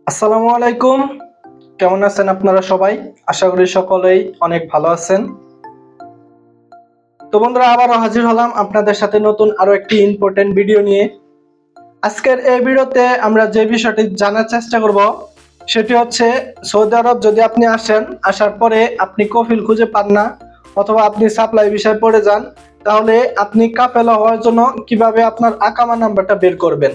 আসসালামু আলাইকুম। কেমন আছেন আপনারা সবাই? আশা করি সকলেই অনেক ভালো আছেন। তো বন্ধুরা, আবারও হাজির হলাম আপনাদের সাথে নতুন আরো একটি ইম্পর্টেন্ট ভিডিও নিয়ে। আজকের এই ভিডিওতে আমরা যে বিষয়টি জানার চেষ্টা করব সেটি হচ্ছে, সৌদি আরব যদি আপনি আসার পরে আপনি কফিল খুঁজে পান না অথবা আপনি সাপ্লাই ভিসায় পড়ে যান, তাহলে আপনি কাফেলা হওয়ার জন্য কিভাবে আপনার আকামা নাম্বারটা বের করবেন।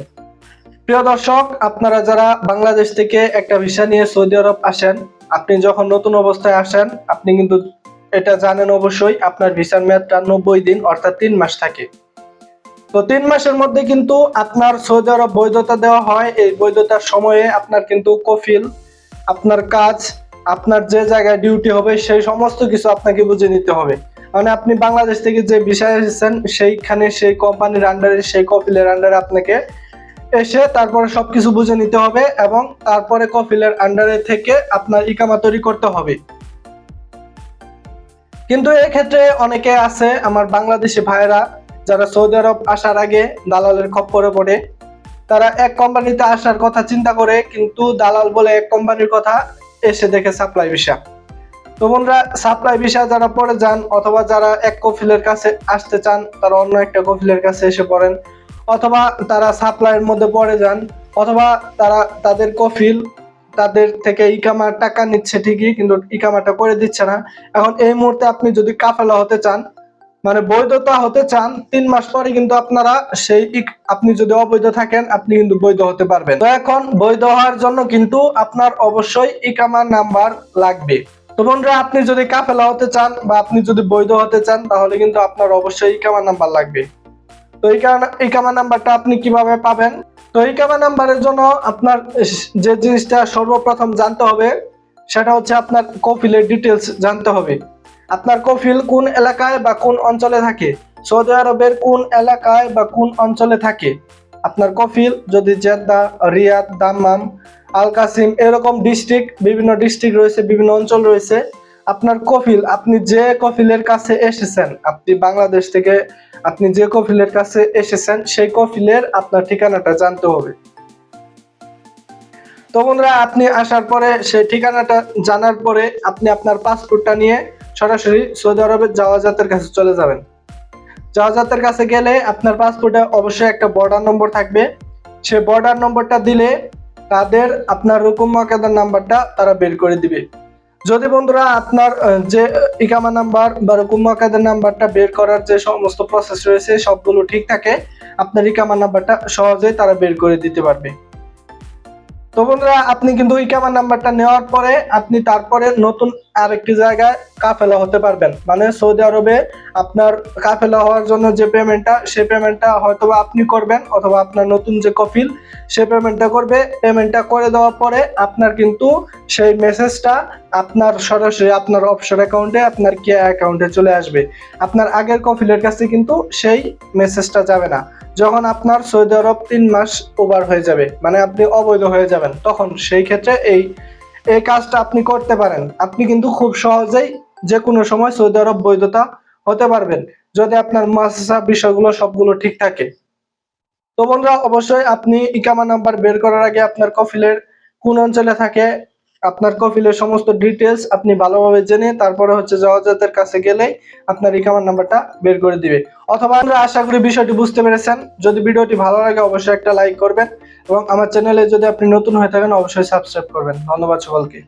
প্রিয় দর্শক, আপনারা যারা বাংলাদেশ থেকে একটা ভিসা নিয়ে সৌদি আরব আসেন, আপনি যখন নতুন অবস্থায় আসেন, আপনি কিন্তু এটা জানেন অবশ্যই, আপনার ভিসার মেয়াদটা 90 দিন অর্থাৎ 3 মাস থাকে। তো 3 মাসের মধ্যে কিন্তু আপনার সৌদি আরব বৈধতা দেওয়া হয়। এই বৈধতার সময়ে আপনার কিন্তু কফিল, আপনার কাজ, আপনার যে জায়গায় ডিউটি হবে সেই সমস্ত কিছু আপনাকে বুঝে নিতে হবে। মানে আপনি বাংলাদেশ থেকে যে ভিসায় এসেছেন সেইখানে সেই কোম্পানির আন্ডারে, সেই কফিলের আন্ডারে আপনাকে এসে তারপরে সবকিছু বুঝে নিতে হবে এবং তারপরে কফিলের আন্ডারে থেকে আপনার ইকামা তৈরি করতে হবে। কিন্তু এই ক্ষেত্রে অনেকে আছে আমার বাংলাদেশি ভাইরা, যারা সৌদি আরব আসার আগে দালালের খপ্পরে পড়ে। তারা এক কোম্পানিতে আসার কথা চিন্তা করে, কিন্তু দালাল বলে এক কোম্পানির কথা, এসে দেখে সাপ্লাই ভিসা। তো বন্ধুরা, সাপ্লাই ভিসা যারা পড়ে যান অথবা যারা এক কফিলের কাছে আসতে চান তারা অন্য একটা কফিলের কাছে এসে পড়েন, অথবা তারা সাপ্লাইয়ের মধ্যে পড়ে যান, অথবা তারা তাদের কফিল তাদের থেকে ইকামার টাকা নিচ্ছে ঠিকই, কিন্তু ইকামাটা করে দিচ্ছে না। এখন এই মুহূর্তে আপনি যদি কাফেলা হতে চান, মানে বৈধতা হতে চান, 3 মাস পরে কিন্তু আপনারা আপনি যদি অবৈধ থাকেন আপনি কিন্তু বৈধ হতে পারবেন। তো এখন বৈধ হওয়ার জন্য কিন্তু আপনার অবশ্যই ইকামা নাম্বার লাগবে। তো বন্ধুরা, আপনি যদি কাফেলা হতে চান বা আপনি যদি বৈধ হতে চান, তাহলে কিন্তু আপনার অবশ্যই ইকামা নাম্বার লাগবে। তো ইকামা নাম্বারটা আপনি কিভাবে পাবেন? তো ইকামা নাম্বারের জন্য আপনার যে জিনিসটা সর্বপ্রথম জানতে হবে সেটা হচ্ছে আপনার কফিলের ডিটেলস জানতে হবে। আপনার কফিল কোন এলাকায় বা কোন অঞ্চলে থাকে, সৌদি আরবের কোন এলাকায় বা কোন অঞ্চলে থাকে। আপনার কফিল যদি জেদ্দা, রিয়াদ, দাম্মাম, আল কাসিম এরকম বিভিন্ন ডিস্ট্রিক্ট রয়েছে, বিভিন্ন অঞ্চল রয়েছে। আপনার কফিল, আপনি যে কফিলের কাছে এসেছেন, আপনি বাংলাদেশ থেকে আপনি যে কফিলের কাছে এসেছেন সেই কফিলের আপনার ঠিকানাটা জানতে হবে। তো বন্ধুরা, আপনি আসার পরে সেই ঠিকানাটা জানার পরে আপনি আপনার পাসপোর্টটা নিয়ে সরাসরি সৌদি আরবের জাওয়াজাতের কাছে চলে যাবেন। জাওয়াজাতের কাছে গেলে আপনার পাসপোর্টে অবশ্যই একটা বর্ডার নম্বর থাকবে। সেই বর্ডার নম্বরটা দিলে তাদের আপনার রুকুম মাকাদার নাম্বারটা তারা বের করে দিবে। যদি বন্ধুরা আপনার যে ইকামা নাম্বার বা রুকুম মাকাদার নাম্বারটা বের করার যে সমস্ত প্রসেস রয়েছে সবগুলো ঠিক থাকে, আপনার ইকামা নাম্বারটা সহজেই তারা বের করে দিতে পারবে। তো বন্ধুরা, আপনি কিন্তু ইকামা নাম্বারটা নেওয়ার পরে আপনি তারপরে নতুন আরেকটি জায়গায় কাফেলা হতে পারবেন। মানে সৌদি আরবে আপনার কাফেলা হওয়ার জন্য যে পেমেন্টটা, সেই পেমেন্টটা হয়তোবা আপনি করবেন অথবা আপনার নতুন যে কফিল সে পেমেন্টটা করবে। পেমেন্টটা করে দেওয়ার পরে আপনার কিন্তু সেই মেসেজটা আপনার সরাসরি আপনার অফশোর অ্যাকাউন্টে, আপনার কেয়া অ্যাকাউন্টে চলে আসবে। আপনার আগের কফিলের কাছে কিন্তু সেই মেসেজটা যাবে না। যখন আপনার সৌদি আরব 3 মাস ওভার হয়ে যাবে, মানে আপনি অবৈধ হয়ে যাবেন, তখন সেই ক্ষেত্রে এই কাজটা আপনি করতে পারেন। আপনি কিন্তু খুব সহজেই যে কোনো সময় সৌদি আরব বৈধতা হতে পারবেন যদি আপনার মুআসসাসা বিষয়গুলো সবগুলো ঠিক থাকে। তো বন্ধুরা, অবশ্যই আপনি ইকামা নাম্বার বের করার আগে আপনার কফিলের কোন অঞ্চলে থাকে, আপনার কফিলের সমস্ত ডিটেলস আপনি ভালোভাবে জেনে তারপরে হচ্ছে জাওয়াজাতের কাছে গেলে আপনার ইকামা নাম্বারটা বের করে দিবে। অথবা আমরা আশা করি বিষয়টি বুঝতে পেরেছেন। যদি ভিডিওটি ভালো লাগে অবশ্যই একটা লাইক করবেন এবং আমার চ্যানেলে যদি আপনি নতুন হয়ে থাকেন অবশ্যই সাবস্ক্রাইব করবেন। ধন্যবাদ সকলকে।